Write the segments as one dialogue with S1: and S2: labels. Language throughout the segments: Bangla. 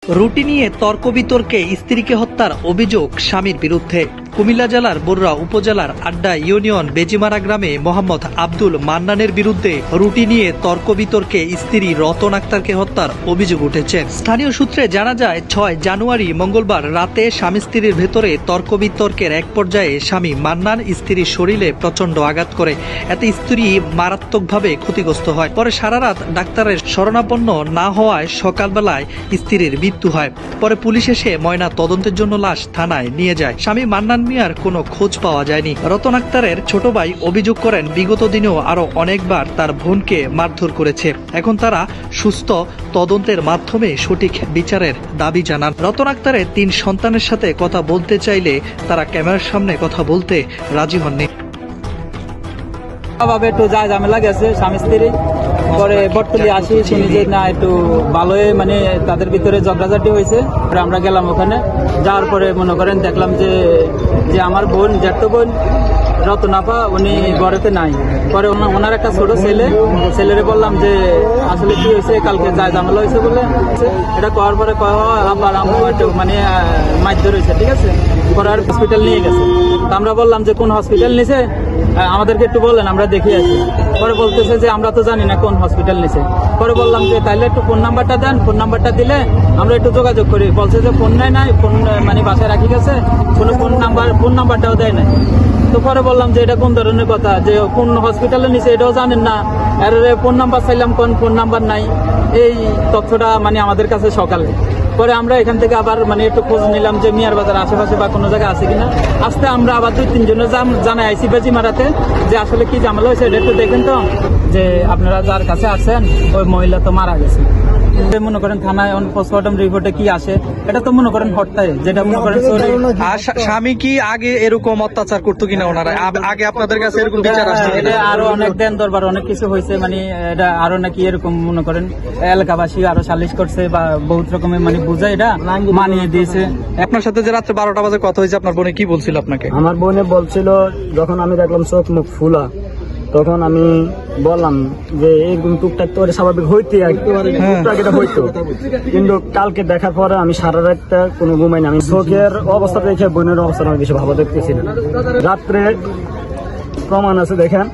S1: রুটি নিয়ে তর্ক বিতর্কে স্ত্রীকে হত্যার অভিযোগ স্বামীর বিরুদ্ধে। কুমিল্লা জেলার বরুড়া উপজেলার আড্ডা ইউনিয়ন বেজিমারা গ্রামে মোহাম্মদ আব্দুল মান্নানের বিরুদ্ধে রুটি নিয়ে তর্ক বিতর্কে স্ত্রী রতন আক্তারকে হত্যার অভিযোগ উঠেছে। স্থানীয় সূত্রে জানা যায় 6 জানুয়ারি মঙ্গলবার রাতে স্বামী স্ত্রীর ভেতরে তর্ক বিতর্কের এক পর্যায়ে স্বামী মান্নান স্ত্রীর শরীরে প্রচন্ড আঘাত করে, এতে স্ত্রী মারাত্মকভাবে ক্ষতিগ্রস্ত হয়। পরে সারা রাত ডাক্তারের শরণাপন্ন না হওয়ায় সকালবেলায় স্ত্রীর মৃত্যু হয়। পরে পুলিশ এসে ময়না তদন্তের জন্য লাশ থানায় নিয়ে যায়। স্বামী মান্নান মিয়ার কোনো খোঁজ পাওয়া যায়নি। রতন আক্তারের ছোট ভাই অভিযোগ করেন বিগত দিনেও আরো অনেকবার তার বোনকে মারধর করেছে। এখন তারা সুস্থ তদন্তের মাধ্যমে সঠিক বিচারের দাবি জানান। রতন আক্তারের 3 সন্তানের সাথে কথা বলতে চাইলে তারা ক্যামেরার সামনে কথা বলতে রাজি হননি।
S2: একটু যা ঝামেলা গেছে স্বামী স্ত্রী, পরে বটতলি আসি শুনি যে না একটু ভালোই মানে তাদের ভিতরে ঝগড়াঝাটি হয়েছে। আমরা গেলাম ওখানে, যাওয়ার পরে মনে করেন দেখলাম যে আমার বোন জ্যাঠা বোন রতনাপা উনি ঘরেতে নাই। পরে ওনার একটা ছোট ছেলেরে বললাম যে আসলে কি হয়েছে, কালকে যা ঝামেলা হয়েছে বলে। এটা করার পরে আবার আমি একটু মানে মারধর হয়েছে, ঠিক আছে। পরে আর হসপিটাল নিয়ে গেছে। আমরা বললাম যে কোন হসপিটাল নিছে আমাদেরকে একটু বলেন, আমরা দেখে আছি। পরে বলতেছে যে আমরা তো জানি না কোন হসপিটাল নিছে। পরে বললাম যে তাইলে একটু ফোন নাম্বারটা দেন, ফোন নাম্বারটা দিলে আমরা একটু যোগাযোগ করি। বলছে যে ফোন নাই, ফোন মানে বাসায় রাখি গেছে, কোনো ফোন নাম্বারটাও দেয় নাই। তো পরে বললাম যে এটা কোন ধরনের কথা, যে কোন হসপিটালে নিছে এটাও জানেন না, আর ফোন নাম্বার চাইলাম কোন ফোন নাম্বার নাই। এই তথ্যটা মানে আমাদের কাছে সকালে। পরে আমরা এখান থেকে আবার মানে একটু খোঁজ নিলাম যে মিয়ার বাজার আশেপাশে বা কোনো জায়গায় আছে কিনা। আসতে আমরা আবার 2-3 জনের জানাই আইসি বেজিমারাতে যে আসলে কি ঝামেলা হয়েছে এটা একটু দেখেন তো, যে আপনারা যার কাছে আছেন ওই মহিলা তো মারা গেছে। মনে করেন থানায় পোস্টমর্টম রিপোর্টে কি আসে, এটা তো মনে করেন হত্যায়, যেটা মনে করেন।
S1: স্বামী কি আগে এরকম অত্যাচার করতো কিনা ওনারা? আগে আপনাদের কাছে এরকম বিচার আসছে?
S2: আরো অনেক দেন দরবার অনেক কিছু হয়েছে, মানে এটা আরো নাকি এরকম মনে করেন এলাকাবাসী আরো সালিশ করছে বা বহুত রকমের মানে বুঝে এটা মানিয়ে দিয়েছে।
S1: আপনার সাথে যে রাত্রে 12টা বাজে কথা হয়েছে, আপনার বোনে কি বলছিল আপনাকে?
S3: আমার বোনে বলছিল, যখন আমি দেখলাম চোখ মুখ ফুলা, তখন আমি বললাম যে এরকম টুকটাক তো স্বাভাবিক হইতে হইতো, কিন্তু কালকে দেখার পরে আমি সারা রাতটা কোনো ঘুমাই না। আমি চোখের অবস্থা দেখে বোনের অবস্থা আমি বেশি ভালো দেখতেছি না। রাত্রে প্রমাণ আছে দেখেন,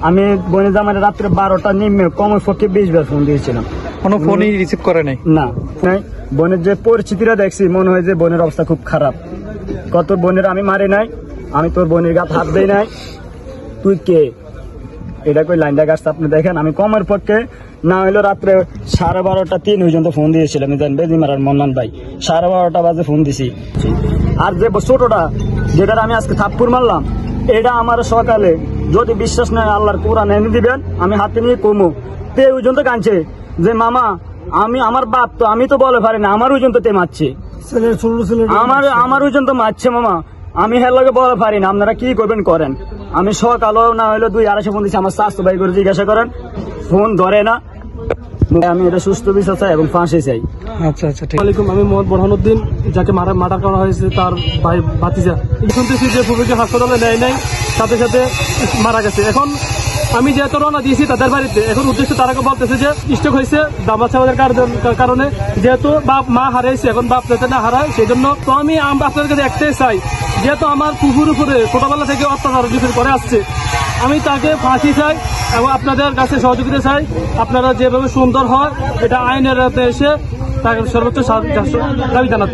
S3: আমি বোনের জামাই রাত্রে 12টা নিম্নে কমের পক্ষে 20 বার ফোন দিয়েছিলাম,
S1: কোনো ফোনই রিসিভ করে নাই।
S3: না, বোনের যে পরিস্থিতিটা দেখছি মনে হয় যে বোনের অবস্থা খুব খারাপ। কত বোনের আমি মারি নাই, আমি তোর বোনের গায়ে হাত দেই নাই, তুই কে? এটা কই লাইনটা গাছ আপনি দেখেন। আমি কমের পক্ষে না হইলো রাত্রে 12:30 পর্যন্ত ফোন দিয়েছিলাম। বেজিমারার মন্নান ভাই 12:30 বাজে ফোন দিছি। আর যে ছোটটা যেটা আমি আজকে থাপ্পুর মারলাম, এটা আমার সকালে যদি বিশ্বাস নাই আল্লাহর কোরআন এনে দিবেন, আমি হাতে নিয়ে কমু তে ওই পর্যন্ত কাঁদছে যে মামা আমি আমার বাপ তো, আমি তো বলে পারি না, আমার ওই পর্যন্ত তে মারছে, আমার ওই পর্যন্ত মারছে মামা, আমি হের লগে বলে পারি না, আপনারা কি করবেন করেন। আমি সকালও না হইলো 2-2:30 ফোন দিচ্ছি, আমার স্বাস্থ্য ভাই করে জিজ্ঞাসা করেন, ফোন ধরে না। আমি এটা সুস্থ বিচার চাই এবং ফাঁসি চাই।
S1: আচ্ছা আচ্ছা, ঠিক।
S4: আমি মোহাম্মদ বোরহানুদ্দিন, যাকে মার্ডার করা হয়েছে তার ভাই ভাতিজা। শুনতেছি যে ফুফুকে হাসপাতালে নেয় নাই, সাথে সাথে মারা গেছে। এখন আমি যেহেতু রওনা দিয়েছি তাদের বাড়িতে, এখন উদ্দেশ্য তারাকে বলতেছে যে স্ট্রোক হয়েছে দামাত সাহেবের কারণে, যেহেতু বাপ মা হারাইছে, এখন বাপ যাতে না হারায় সেই জন্য। তো আমি আপনাদের কাছে একটাই চাই, যেহেতু আমার ফুফুর উপরে ছোটবেলা থেকে অত্যাচার করে আসছে, আমি তাকে ফাঁসি চাই এবং আপনাদের কাছে সহযোগিতা চাই। আপনারা যেভাবে সুন্দর হয় এটা আইনের এসে তাকে সর্বোচ্চ দাবি জানাচ্ছি।